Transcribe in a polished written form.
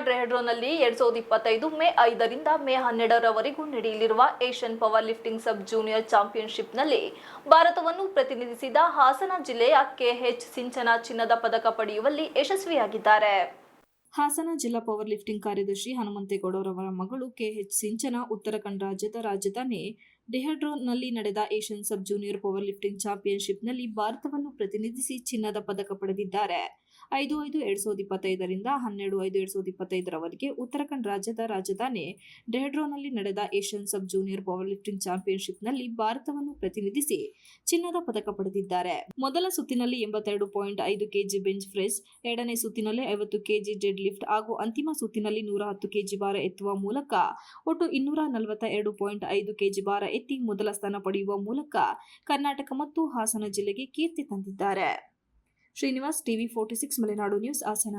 ಡೆಹ್ರಾಡೂನ್ನಲ್ಲಿ 2025 ಮೇ 5ರಿಂದ ಮೇ 12ರವರೆಗೂ ನಡೆಯಲಿರುವ Asian power lifting ಸಬ್ junior ಚಾಂಪಿಯನ್ಶಿಪ್ನಲ್ಲಿ ಭಾರತವನ್ನು ಪ್ರತಿನಿಧಿಸಿದ ಹಾಸನ ಜಿಲ್ಲೆಯ ಕೆಎಚ್ ಸಿಂಚನಾ ಚಿನ್ನದ ಪದಕ ಪಡೆಯುವಲ್ಲಿ ಯಶಸ್ವಿಯಾಗಿದ್ದಾರೆ. ಹಾಸನ ಜಿಲ್ಲಾ ಪವರ್ ಲಿಫ್ಟಿಂಗ್ ಕಾರ್ಯದರ್ಶಿ ಹನುಮಂತೇಗೌಡರವರ ಮಗಳು ಕೆಎಚ್ ಸಿಂಚನಾ ಉತ್ತರಾಖಂಡ ರಾಜ್ಯದ ರಾಜಧಾನಿ ಡೆಹ್ರಾಡೂನ್ನಲ್ಲಿ ನಡೆದ ಏಷ್ಯನ್ ಸಬ್ ಜೂನಿಯರ್ ಪವರ್ ಲಿಫ್ಟಿಂಗ್ ಚಾಂಪಿಯನ್ಶಿಪ್ನಲ್ಲಿ ಭಾರತವನ್ನು ಪ್ರತಿನಿಧಿಸಿ ಚಿನ್ನದ ಪದಕ ಪಡೆದಿದ್ದಾರೆ. 5/5/2025ರಿಂದ 12/5/2025ರವರೆಗೆ ಉತ್ತರಾಖಂಡ ರಾಜ್ಯದ ರಾಜಧಾನಿ ಡೆಹ್ರಾಡೂನ್ನಲ್ಲಿ ನಡೆದ ಏಷ್ಯನ್ ಸಬ್ ಜೂನಿಯರ್ ಪವರ್ ಲಿಫ್ಟಿಂಗ್ ಚಾಂಪಿಯನ್ಶಿಪ್ನಲ್ಲಿ ಭಾರತವನ್ನು ಪ್ರತಿನಿಧಿಸಿ ಚಿನ್ನದ ಪದಕ ಪಡೆದಿದ್ದಾರೆ. ಮೊದಲ ಸುತ್ತಿನಲ್ಲಿ 82.5 ಕೆಜಿ ಬೆಂಚ್ ಪ್ರೆಸ್, ಎರಡನೇ ಸುತ್ತಿನಲ್ಲಿ 50 ಕೆಜಿ ಡೆಡ್ ಲಿಫ್ಟ್ ಹಾಗೂ ಅಂತಿಮ ಸುತ್ತಿನಲ್ಲಿ 110 ಕೆಜಿ ಭಾರ ಎತ್ತುವ ಮೂಲಕ ಒಟ್ಟು 242.5 ಕೆಜಿ ಭಾರ ಎತ್ತಿ ಮೊದಲ ಸ್ಥಾನ ಪಡೆಯುವ ಮೂಲಕ ಕರ್ನಾಟಕ ಮತ್ತು ಹಾಸನ ಜಿಲ್ಲೆಗೆ ಕೀರ್ತಿ ತಂದಿದ್ದಾರೆ. Srinivas, TV 46 Malenadu news, Hassan.